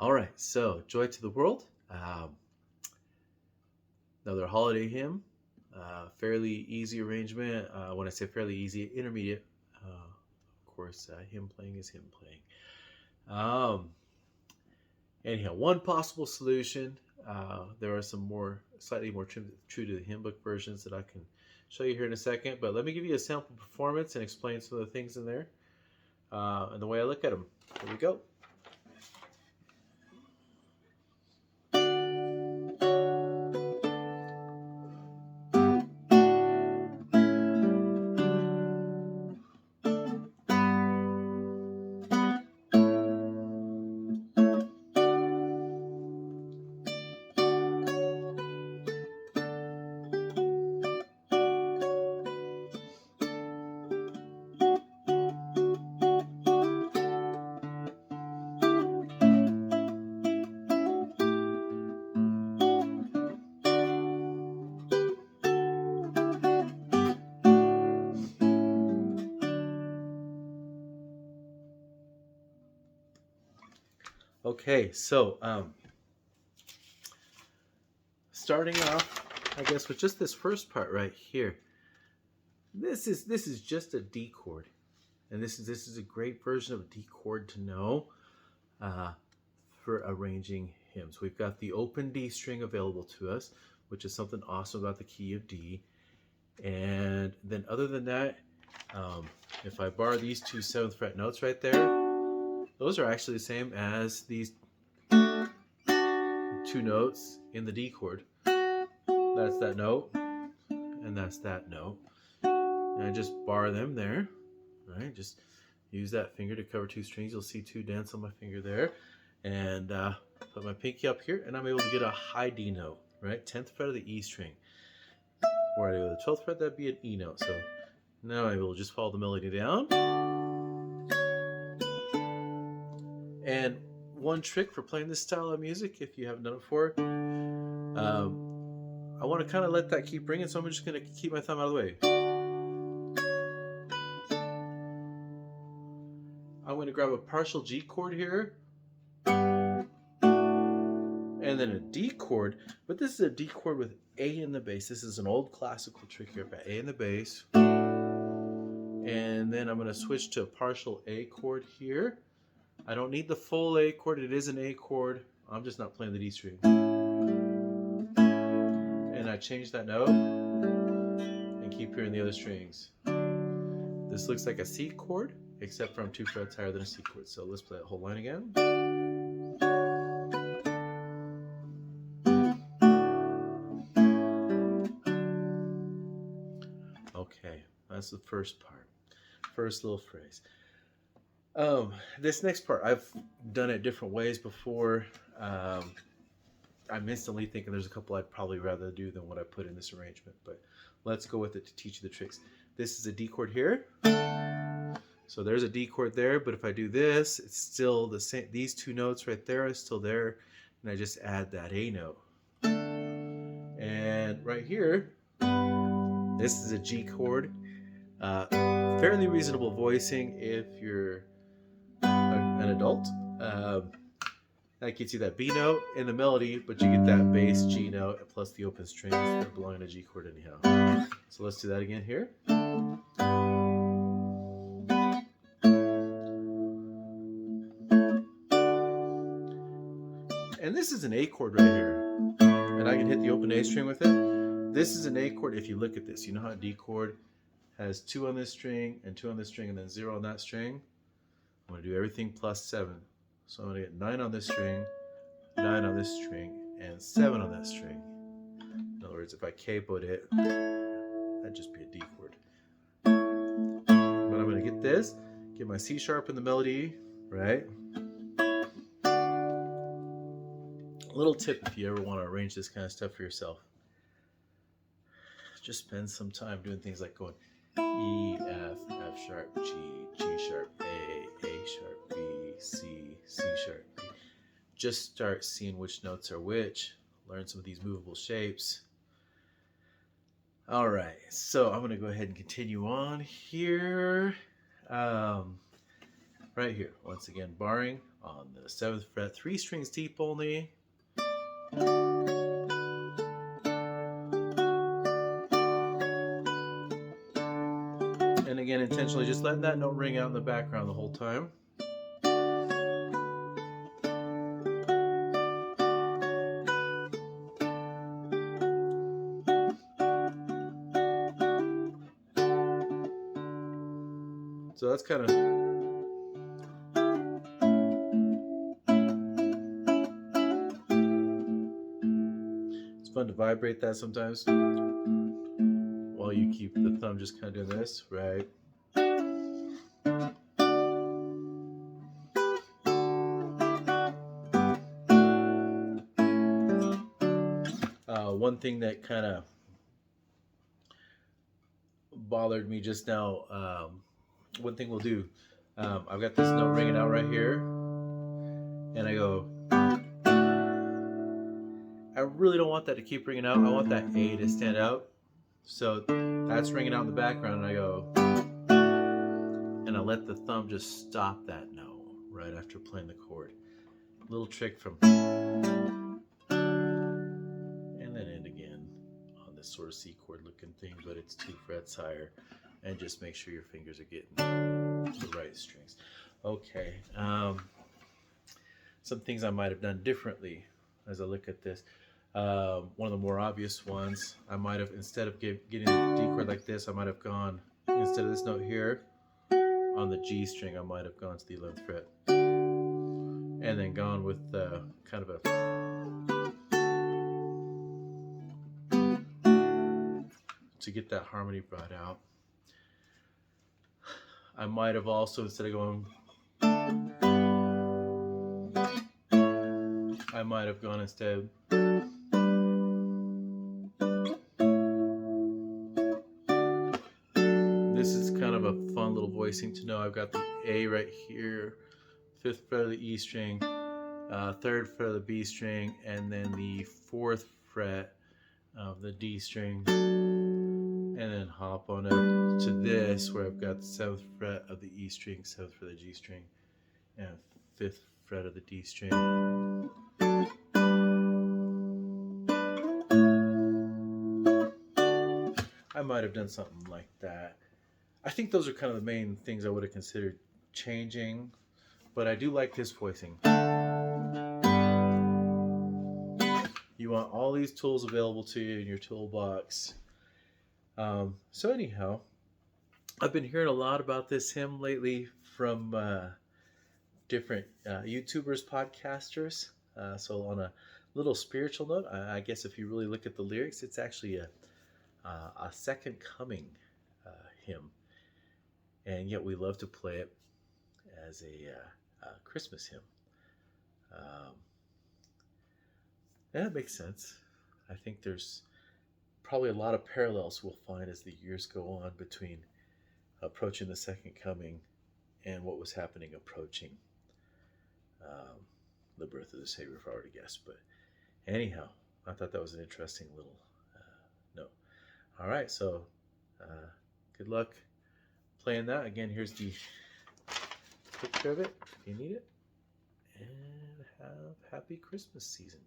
All right, so Joy to the World, another holiday hymn, fairly easy arrangement. When I say fairly easy, intermediate. Of course, hymn playing is hymn playing. Um, Anyhow, one possible solution. There are some slightly more true to the hymn book versions that I can show you here in a second. But let me give you a sample performance and explain some of the things in there and the way I look at them. Here we go. Okay, so starting off, I guess, with just this first part right here. This is just a D chord, and this is a great version of a D chord to know uh, for arranging hymns. We've got the open D string available to us, which is something awesome about the key of D. And then other than that, if I bar these two 7th fret notes right there, those are actually the same as these two notes in the D chord. That's that note, and that's that note. And I just bar them there, right? Just use that finger to cover two strings. You'll see two dance on my finger there. And put my pinky up here, and I'm able to get a high D note, right? 10th fret of the E string. Or I go to the 12th fret, that'd be an E note. So now I'm able to just follow the melody down. And one trick for playing this style of music, if you haven't done it before, I want to kind of let that keep ringing, so I'm just going to keep my thumb out of the way. I'm going to grab a partial G chord here, and then a D chord, but this is a D chord with A in the bass. This is an old classical trick here, but A in the bass. And then I'm going to switch to a partial A chord here. I don't need the full A chord, it is an A chord. I'm just not playing the D string. And I change that note and keep hearing the other strings. This looks like a C chord, except for I'm 2 frets higher than a C chord. So let's play that whole line again. Okay, that's the first part. First little phrase. This next part, I've done it different ways before. I'm instantly thinking there's a couple I'd probably rather do than what I put in this arrangement, but let's go with it to teach you the tricks. This is a D chord here. So there's a D chord there, but if I do this, it's still the same. These two notes right there are still there, and I just add that A note. And right here, this is a G chord. Fairly reasonable voicing if you're an adult. That gets you that B note in the melody, but you get that bass G note plus the open strings that belong in a G chord anyhow. So let's do that again here. And this is an A chord right here. And I can hit the open A string with it. This is an A chord. If you look at this, you know how a D chord has 2 on this string and 2 on this string and then 0 on that string? I'm going to do everything plus 7. So I'm going to get 9 on this string, 9 on this string, and 7 on that string. In other words, if I capoed it, that'd just be a D chord. But I'm going to get this, get my C sharp in the melody, right? Little tip if you ever want to arrange this kind of stuff for yourself. Just spend some time doing things like going E, F, F sharp, G, G sharp, A sharp, B, C, C sharp, B. Just start seeing which notes are which. Learn some of these movable shapes. All right, so I'm going to go ahead and continue on here. Right right here. Once again, barring on the 7th fret, 3 strings deep only. And again, intentionally just letting that note ring out in the background the whole time. So that's kind of, it's fun to vibrate that sometimes while you keep the thumb just kind of doing this, right? One thing that kind of bothered me just now, one thing we'll do, I've got this note ringing out right here, and I go, I really don't want that to keep ringing out. I want that A to stand out. So that's ringing out in the background, and I go, and I let the thumb just stop that note right after playing the chord. Little trick from, and then end again on this sort of C chord looking thing, but it's 2 frets higher, and just make sure your fingers are getting the right strings. Okay, some things I might have done differently as I look at this. One of the more obvious ones, I might have, instead of getting the D chord like this, I might have gone, instead of this note here, on the G string, I might have gone to the 11th fret. And then gone with kind of a, to get that harmony brought out. I might have also, instead of going, I might have gone instead. This is kind of a fun little voicing to know. I've got the A right here, 5th fret of the E string, 3rd fret of the B string, and then the 4th fret of the D string, and then hop on up to this where I've got the 7th fret of the E string, 7th fret of the G string, and 5th fret of the D string. I might have done something like that. I think those are kind of the main things I would have considered changing, but I do like this voicing. You want all these tools available to you in your toolbox. So anyhow, I've been hearing a lot about this hymn lately from different YouTubers, podcasters. So on a little spiritual note, I guess if you really look at the lyrics, it's actually a second coming hymn. And yet we love to play it as a Christmas hymn. And that makes sense. I think there's probably a lot of parallels we'll find as the years go on between approaching the second coming and what was happening approaching the birth of the Savior, if I were to guess. But anyhow, I thought that was an interesting little note. All right, so good luck playing that. Again, here's the picture of it if you need it. And have happy Christmas season.